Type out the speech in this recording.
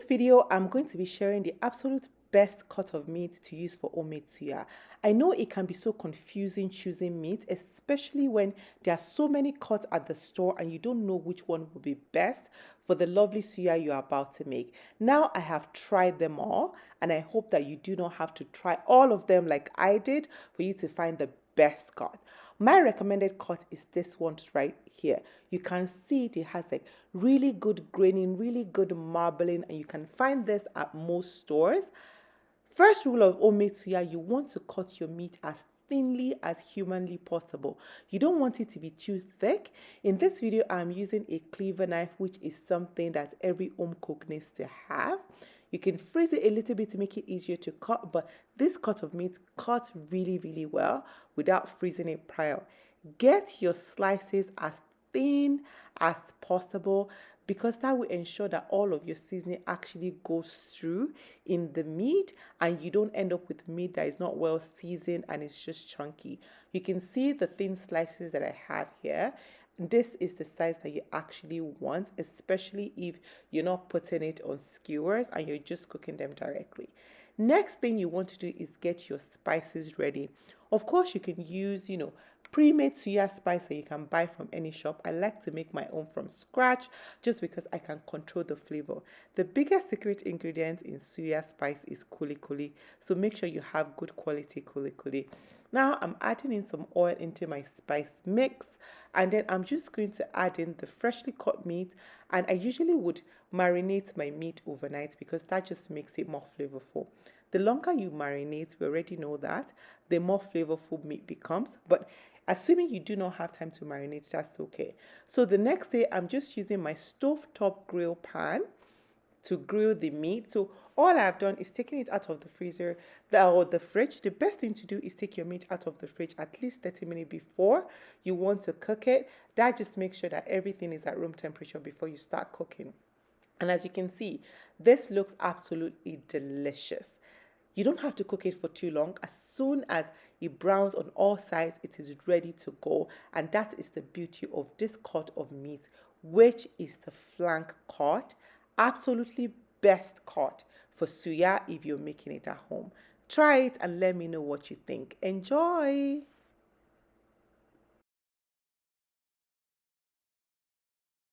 video, I'm going to be sharing the absolute best cut of meat to use for homemade suya. I know it can be so confusing choosing meat, especially when there are so many cuts at the store and you don't know which one will be best for the lovely suya you're about to make. Now I have tried them all, and I hope that you do not have to try all of them like I did for you to find the best cut. My recommended cut is this one right here. You can see it has like really good graining, really good marbling, and you can find this at most stores. First rule of homemade suya, you want to cut your meat as thinly as humanly possible. You don't want it to be too thick. In this video, I'm using a cleaver knife, which is something that every home cook needs to have. You can freeze it a little bit to make it easier to cut, but this cut of meat cuts really, really well without freezing it prior. Get your slices as thin as possible, because that will ensure that all of your seasoning actually goes through in the meat and you don't end up with meat that is not well seasoned and it's just chunky. You can see the thin slices that I have here. This is the size that you actually want, especially if you're not putting it on skewers and you're just cooking them directly. Next thing you want to do is get your spices ready. Of course, you can use, pre-made suya spice that you can buy from any shop. I like to make my own from scratch just because I can control the flavor. The biggest secret ingredient in suya spice is kuli kuli, so make sure you have good quality kuli kuli. Now I'm adding in some oil into my spice mix, and then I'm just going to add in the freshly cut meat, and I usually would marinate my meat overnight because that just makes it more flavorful. The longer you marinate, we already know that, the more flavorful meat becomes, but assuming you do not have time to marinate, that's okay. So the next day, I'm just using my stovetop grill pan to grill the meat. So all I've done is taking it out of the freezer or the fridge. The best thing to do is take your meat out of the fridge at least 30 minutes before you want to cook it. That just makes sure that everything is at room temperature before you start cooking. And as you can see, this looks absolutely delicious. You don't have to cook it for too long. As soon as it browns on all sides, it is ready to go. And that is the beauty of this cut of meat, which is the flank cut. Absolutely best cut for suya if you're making it at home. Try it and let me know what you think. Enjoy!